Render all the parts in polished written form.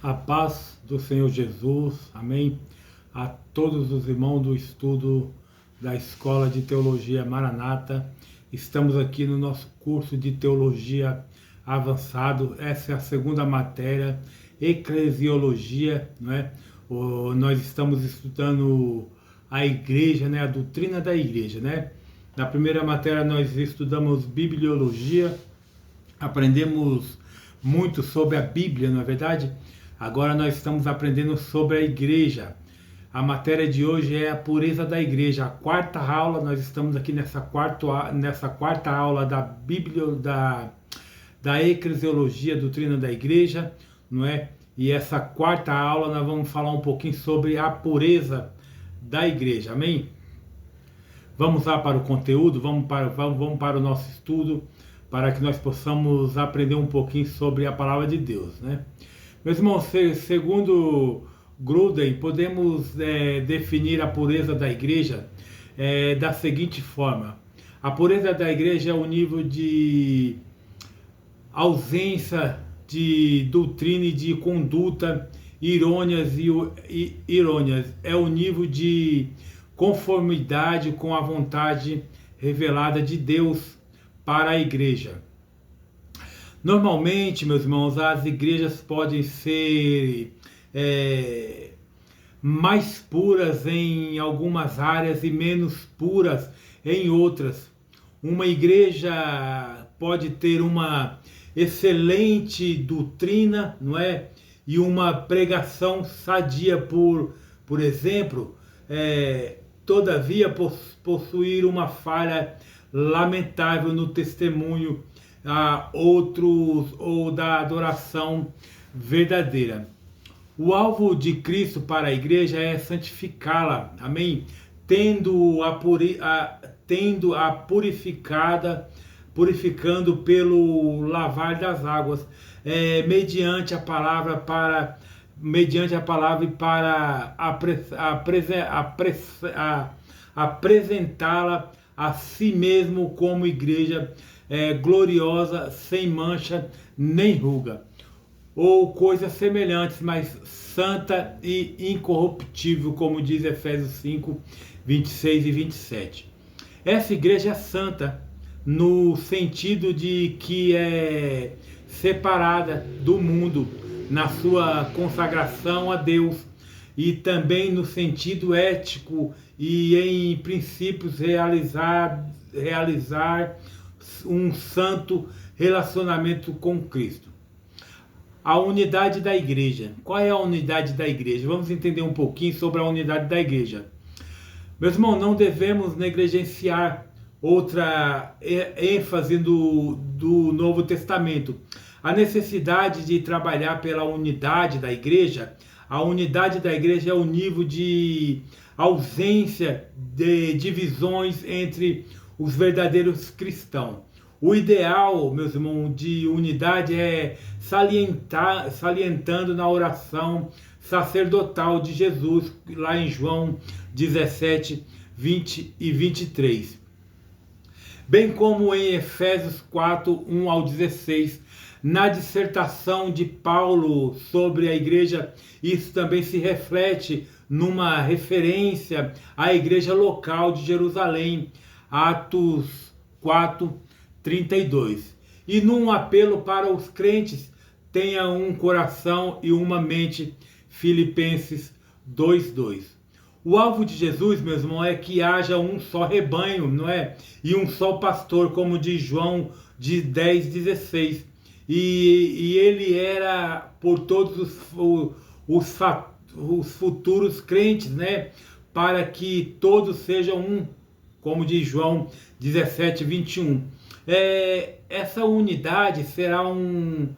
A paz do Senhor Jesus, amém. A todos os irmãos do estudo da Escola de Teologia Maranata. Estamos aqui no nosso curso de Teologia Avançado. Essa é a segunda matéria, Eclesiologia, não é? Nós estamos estudando a igreja, né? A doutrina da igreja, né? Na primeira matéria nós estudamos Bibliologia, aprendemos muito sobre a Bíblia, não é verdade? Agora nós estamos aprendendo sobre a igreja. A matéria de hoje é a pureza da igreja. A quarta aula, nós estamos aqui nessa quarta aula da Bíblia, da Eclesiologia, doutrina da igreja, não é? E essa quarta aula nós vamos falar um pouquinho sobre a pureza da igreja, amém? Vamos lá para o conteúdo, vamos para o nosso estudo, para que nós possamos aprender um pouquinho sobre a palavra de Deus, né? Meus irmãos, segundo Gruden, podemos definir a pureza da igreja da seguinte forma: a pureza da igreja é o nível de ausência de doutrina e de conduta irôneas é o nível de conformidade com a vontade revelada de Deus para a igreja. Normalmente, meus irmãos, as igrejas podem ser mais puras em algumas áreas e menos puras em outras. Uma igreja pode ter uma excelente doutrina, não é? E uma pregação sadia, por exemplo, todavia possuir uma falha lamentável no testemunho a outros ou da adoração verdadeira. O alvo de Cristo para a igreja é santificá-la, amém? Purificando pelo lavar das águas, mediante a palavra e para apresentá-la a si mesmo como igreja gloriosa, sem mancha nem ruga, ou coisas semelhantes, mas santa e incorruptível, como diz Efésios 5, 26 e 27. Essa igreja é santa no sentido de que é separada do mundo na sua consagração a Deus, e também no sentido ético e em princípios realizar um santo relacionamento com Cristo. A unidade da igreja. Qual é a unidade da igreja? Vamos entender um pouquinho sobre a unidade da igreja. Meus irmãos, não devemos negligenciar outra ênfase do Novo Testamento. A necessidade de trabalhar pela unidade da igreja. A unidade da igreja é o nível de ausência de divisões entre os verdadeiros cristãos. O ideal, meus irmãos, de unidade é salientando na oração sacerdotal de Jesus, lá em João 17, 20 e 23. Bem como em Efésios 4, 1 ao 16, na dissertação de Paulo sobre a igreja, isso também se reflete numa referência à igreja local de Jerusalém, Atos 4, 32. E num apelo para os crentes, tenha um coração e uma mente, Filipenses 2:2. O alvo de Jesus, meus irmãos, é que haja um só rebanho, não é? E um só pastor, como diz João de 10:16. E ele era por todos os futuros crentes, né? Para que todos sejam um, como diz João 17:21. Essa unidade será um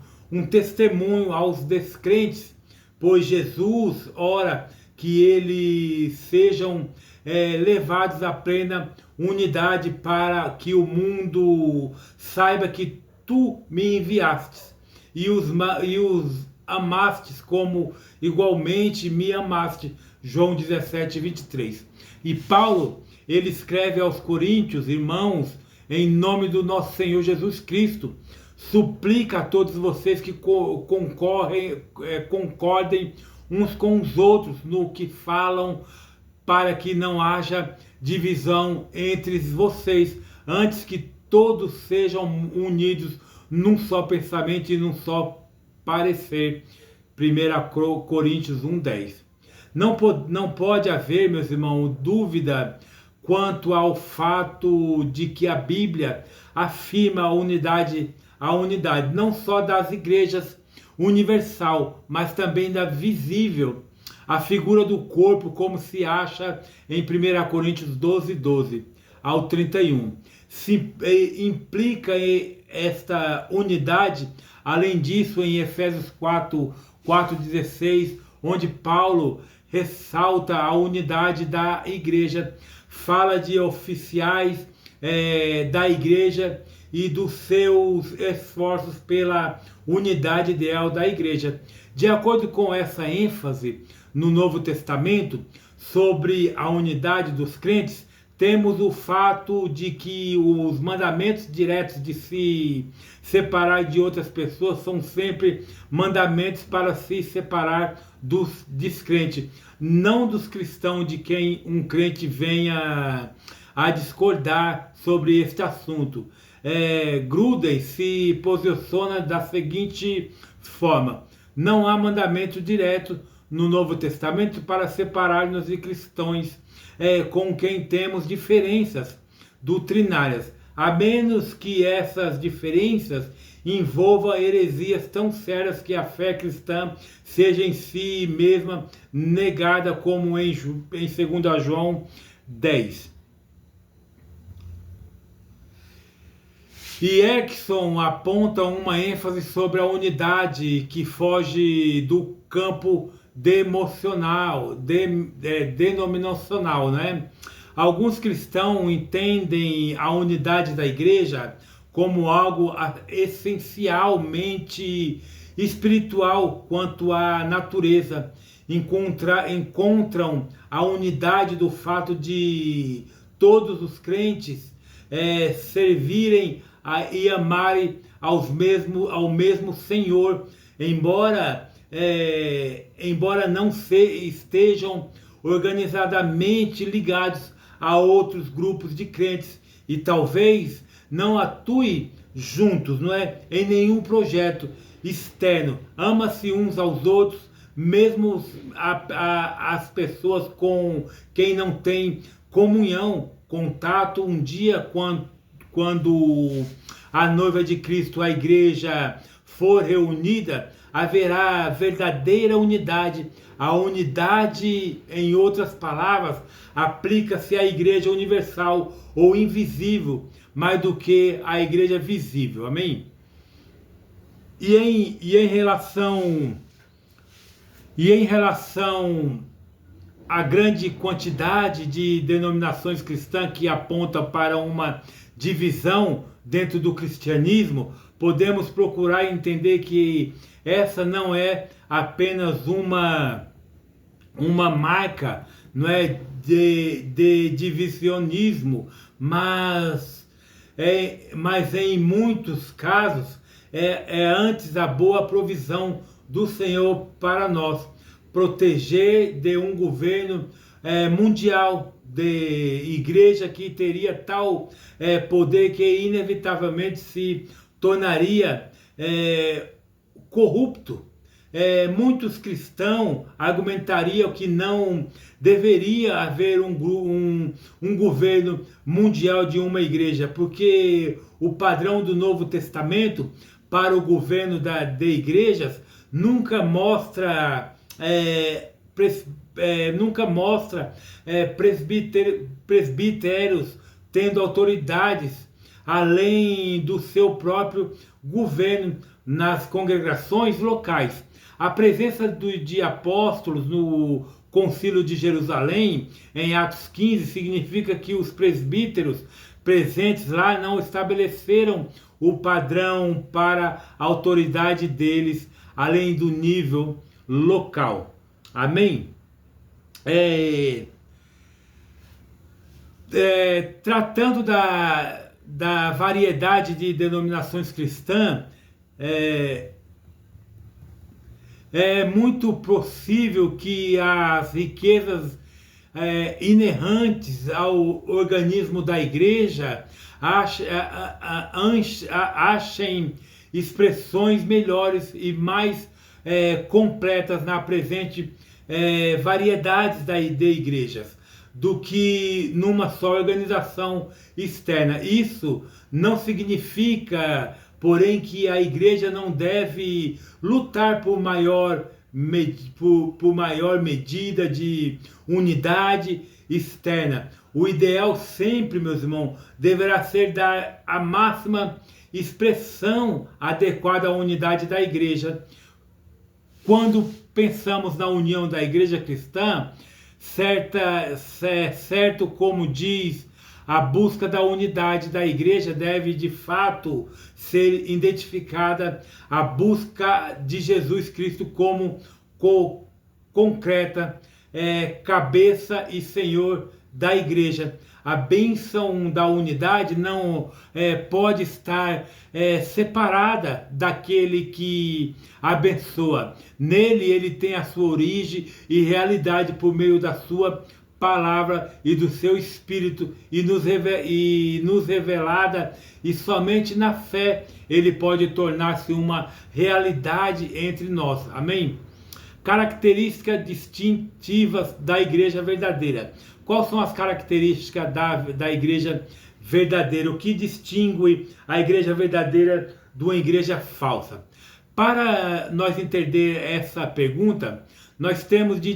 testemunho aos descrentes, pois Jesus ora que eles sejam levados à plena unidade, para que o mundo saiba que tu me enviastes e os amastes como igualmente me amaste. João 17, 23. E Paulo, ele escreve aos Coríntios: irmãos, em nome do nosso Senhor Jesus Cristo, suplica a todos vocês que concordem uns com os outros no que falam, para que não haja divisão entre vocês, antes que todos sejam unidos num só pensamento e num só parecer. 1 Coríntios 1:10. Não pode haver, meus irmãos, dúvida quanto ao fato de que a Bíblia afirma a unidade não só das igrejas universal, mas também da visível, a figura do corpo, como se acha em 1 Coríntios 12 ao 31. Implica esta unidade, além disso, em Efésios 4:16, onde Paulo ressalta a unidade da igreja, fala de oficiais da igreja e dos seus esforços pela unidade ideal da igreja. De acordo com essa ênfase no Novo Testamento sobre a unidade dos crentes, temos o fato de que os mandamentos diretos de se separar de outras pessoas são sempre mandamentos para se separar dos descrentes, não dos cristãos de quem um crente venha a discordar sobre este assunto. Gruden se posiciona da seguinte forma: não há mandamento direto no Novo Testamento para separar-nos de cristãos com quem temos diferenças doutrinárias, a menos que essas diferenças envolvam heresias tão sérias que a fé cristã seja em si mesma negada, como em 2 João 10. E Erickson aponta uma ênfase sobre a unidade que foge do campo denominacional, né? Alguns cristãos entendem a unidade da igreja como algo essencialmente espiritual quanto à natureza. Encontram a unidade do fato de todos os crentes servirem e amarem ao mesmo Senhor, embora não estejam organizadamente ligados a outros grupos de crentes e talvez não atuem juntos, em nenhum projeto externo. Ama-se uns aos outros, mesmo as pessoas com quem não tem comunhão, contato. Um dia, quando a noiva de Cristo, a igreja, for reunida, haverá verdadeira unidade. A unidade, em outras palavras, aplica-se à igreja universal ou invisível, mais do que à igreja visível. Amém? E em relação à grande quantidade de denominações cristãs que apontam para uma divisão dentro do cristianismo, podemos procurar entender que essa não é apenas uma marca, de divisionismo, mas em muitos casos é antes a boa provisão do Senhor para nós, proteger de um governo mundial de igreja que teria tal poder que inevitavelmente se tornaria corrupto. Muitos cristãos argumentariam que não deveria haver um governo mundial de uma igreja, porque o padrão do Novo Testamento para o governo de igrejas nunca mostra presbíteros tendo autoridades além do seu próprio governo nas congregações locais. A presença de apóstolos no Concílio de Jerusalém, em Atos 15, significa que os presbíteros presentes lá não estabeleceram o padrão para a autoridade deles, além do nível local. Amém? Tratando da variedade de denominações cristãs, é muito possível que as riquezas inerentes ao organismo da igreja achem expressões melhores e mais completas na presente variedades de igrejas do que numa só organização externa. Isso não significa, porém, que a igreja não deve lutar por maior medida de unidade externa. O ideal sempre, meus irmãos, deverá ser dar a máxima expressão adequada à unidade da igreja. Quando pensamos na união da igreja cristã, certo como diz, a busca da unidade da igreja deve de fato ser identificada a busca de Jesus Cristo como concreta cabeça e Senhor da igreja. A bênção da unidade não pode estar separada daquele que abençoa. Nele ele tem a sua origem e realidade por meio da sua palavra e do seu Espírito e nos revelada, e somente na fé ele pode tornar-se uma realidade entre nós. Amém? Características distintivas da igreja verdadeira. Quais são as características da igreja verdadeira? O que distingue a igreja verdadeira de uma igreja falsa? Para nós entender essa pergunta, nós temos de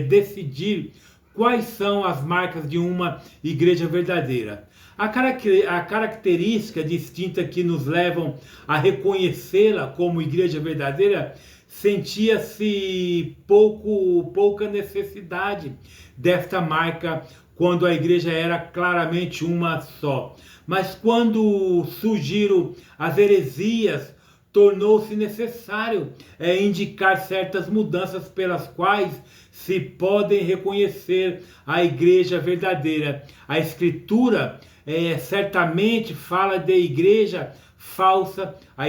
decidir quais são as marcas de uma igreja verdadeira. A característica distinta que nos levam a reconhecê-la como igreja verdadeira, sentia-se pouca necessidade desta marca quando a igreja era claramente uma só. Mas quando surgiram as heresias, tornou-se necessário indicar certas mudanças pelas quais se podem reconhecer a igreja verdadeira. A Escritura certamente fala de igreja falsa. A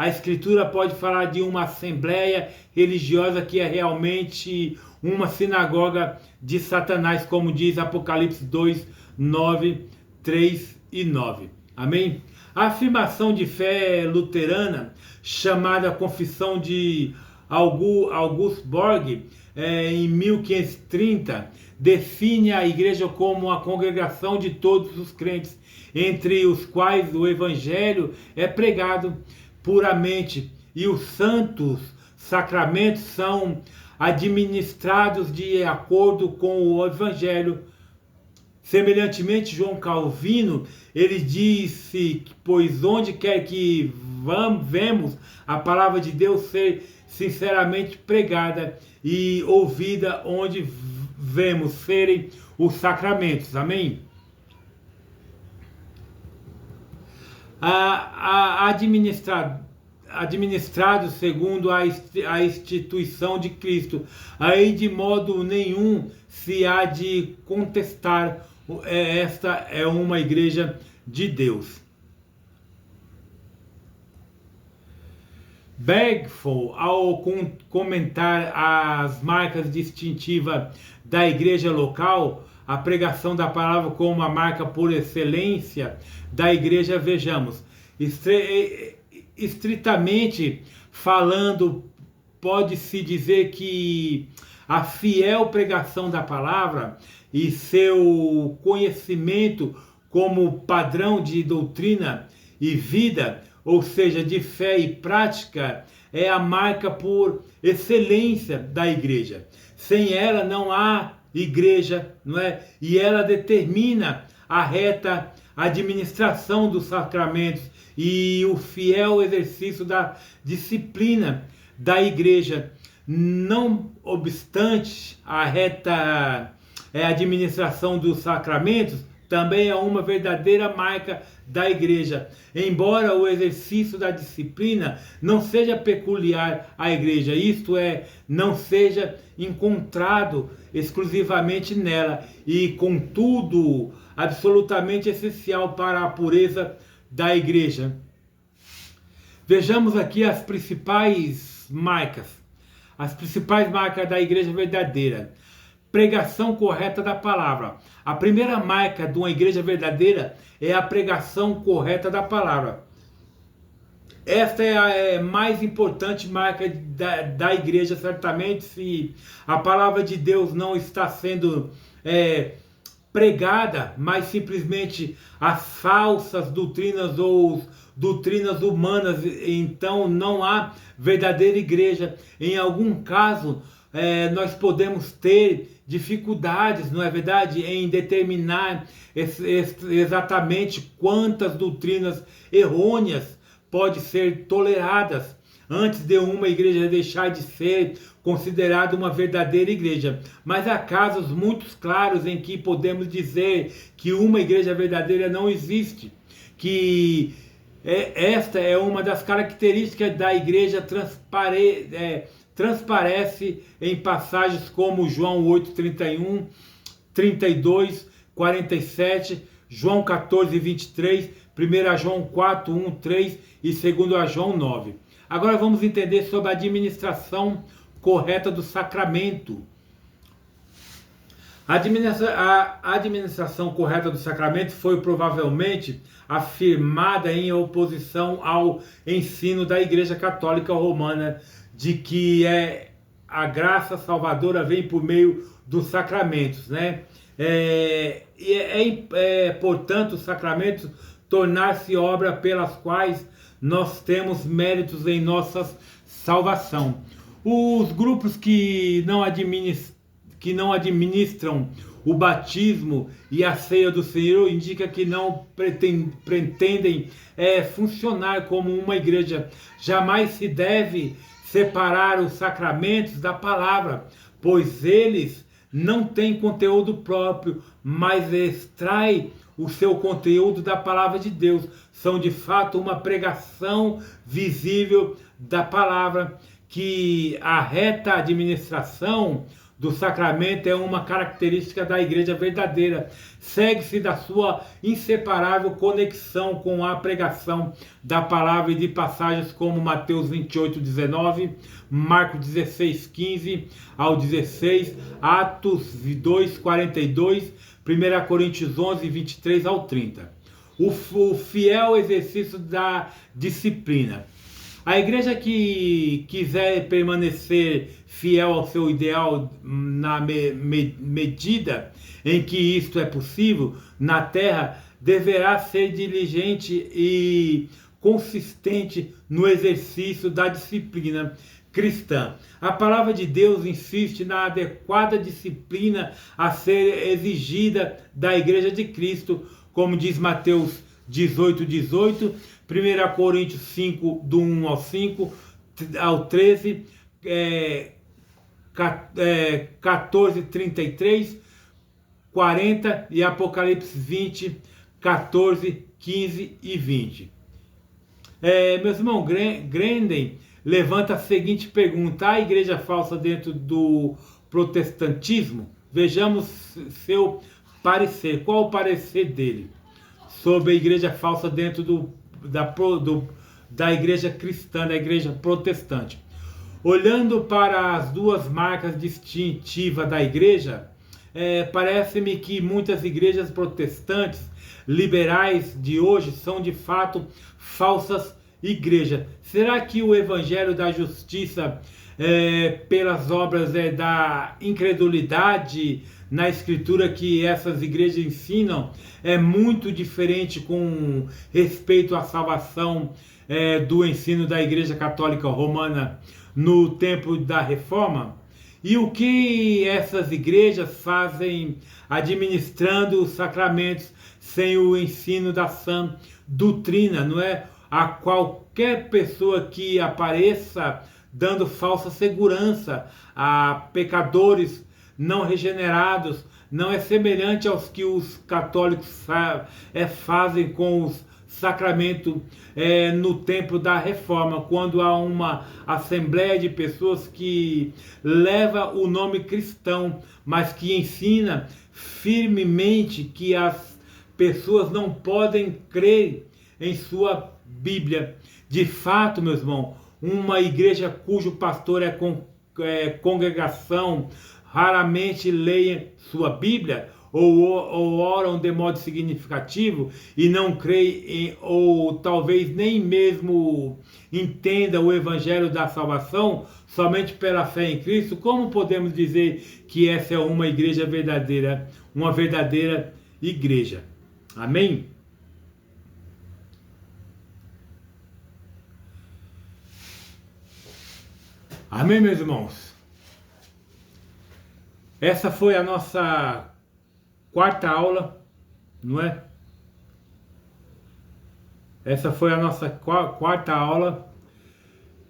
Escritura pode falar de uma assembleia religiosa que é realmente uma sinagoga de Satanás, como diz Apocalipse 2, 9, 3 e 9. Amém? A afirmação de fé luterana, chamada Confissão de Augsburg, em 1530, define a igreja como a congregação de todos os crentes, entre os quais o evangelho é pregado puramente e os santos sacramentos são administrados de acordo com o evangelho. Semelhantemente, João Calvino, ele disse: pois onde quer que vemos a palavra de Deus ser sinceramente pregada e ouvida, onde vemos serem os sacramentos. Amém? Administrado segundo a instituição de Cristo. Aí de modo nenhum se há de contestar, esta é uma igreja de Deus. Bergford, ao comentar as marcas distintivas da igreja local, a pregação da palavra como a marca por excelência da igreja, vejamos, estritamente falando, pode-se dizer que a fiel pregação da palavra e seu conhecimento como padrão de doutrina e vida, ou seja, de fé e prática, é a marca por excelência da igreja. Sem ela não há igreja, não é? E ela determina a reta administração dos sacramentos e o fiel exercício da disciplina da igreja. Não obstante, a reta administração dos sacramentos também é uma verdadeira marca da igreja. Embora o exercício da disciplina não seja peculiar à igreja, isto é, não seja encontrado exclusivamente nela, e contudo absolutamente essencial para a pureza da igreja. Vejamos aqui as principais marcas. As principais marcas da igreja verdadeira. Pregação correta da palavra. A primeira marca de uma igreja verdadeira é a pregação correta da palavra. Esta é a mais importante marca da igreja, certamente. Se a palavra de Deus não está sendo pregada, mas simplesmente as falsas doutrinas ou doutrinas humanas, então não há verdadeira igreja. Em algum caso, nós podemos ter dificuldades, não é verdade, em determinar exatamente quantas doutrinas errôneas podem ser toleradas antes de uma igreja deixar de ser considerada uma verdadeira igreja. Mas há casos muito claros em que podemos dizer que uma igreja verdadeira não existe, que esta é uma das características da igreja, transparece em passagens como João 8:31, 32, 47, João 14:23, 1 João 4:1, 3 e 2 João 9. Agora vamos entender sobre a administração correta do sacramento. A administração correta do sacramento foi provavelmente afirmada em oposição ao ensino da Igreja Católica Romana, de que a graça salvadora vem por meio dos sacramentos, né? Portanto, os sacramentos tornar-se obra pelas quais nós temos méritos em nossa salvação. Os grupos que não administram o batismo e a ceia do Senhor indica que não pretendem funcionar como uma igreja. Jamais se deve separar os sacramentos da palavra, pois eles não têm conteúdo próprio, mas extrai o seu conteúdo da palavra de Deus. São de fato uma pregação visível da palavra, que a reta administração do sacramento é uma característica da igreja verdadeira. Segue-se da sua inseparável conexão com a pregação da palavra e de passagens como Mateus 28:19, Marcos 16:15 ao 16, Atos 2:42, 1 Coríntios 11:23 ao 30. O fiel exercício da disciplina. A igreja que quiser permanecer fiel ao seu ideal na medida em que isto é possível na terra, deverá ser diligente e consistente no exercício da disciplina cristã. A palavra de Deus insiste na adequada disciplina a ser exigida da igreja de Cristo, como diz Mateus 18:18, 1 Coríntios 5, do 1 ao 5, ao 13, 14:33, 40 e Apocalipse 20, 14, 15 e 20. Meus irmãos, Grenden levanta a seguinte pergunta: há igreja falsa dentro do protestantismo? Vejamos seu parecer. Qual o parecer dele sobre a igreja falsa dentro da igreja cristã, da igreja protestante? Olhando para as duas marcas distintivas da igreja, parece-me que muitas igrejas protestantes liberais de hoje são de fato falsas igrejas. Será que o evangelho da justiça pelas obras da incredulidade na escritura que essas igrejas ensinam é muito diferente com respeito à salvação do ensino da Igreja Católica Romana no tempo da Reforma? E o que essas igrejas fazem administrando os sacramentos sem o ensino da sã doutrina, não é? A qualquer pessoa que apareça dando falsa segurança a pecadores não regenerados não é semelhante aos que os católicos fazem com os sacramentos no tempo da Reforma, quando há uma assembleia de pessoas que leva o nome cristão, mas que ensina firmemente que as pessoas não podem crer em sua Bíblia. De fato, meus irmãos, uma igreja cujo pastor é congregação raramente leem sua Bíblia ou oram de modo significativo e não creem ou talvez nem mesmo entenda o evangelho da salvação somente pela fé em Cristo, como podemos dizer que essa é uma igreja verdadeira, uma verdadeira igreja? Amém? Amém, meus irmãos? Essa foi a nossa quarta aula, não é? Essa foi a nossa quarta aula.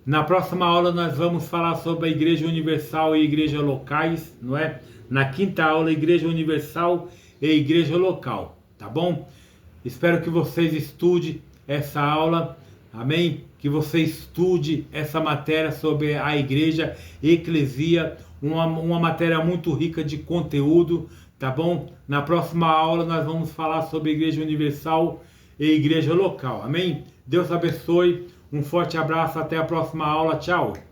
Na próxima aula nós vamos falar sobre a Igreja Universal e Igreja Locais, não é? Na quinta aula, Igreja Universal e Igreja Local, tá bom? Espero que vocês estudem essa aula, amém? Que você estude essa matéria sobre a Igreja Eclesia, uma matéria muito rica de conteúdo, tá bom? Na próxima aula nós vamos falar sobre Igreja Universal e Igreja Local, amém? Deus abençoe, um forte abraço, até a próxima aula, tchau!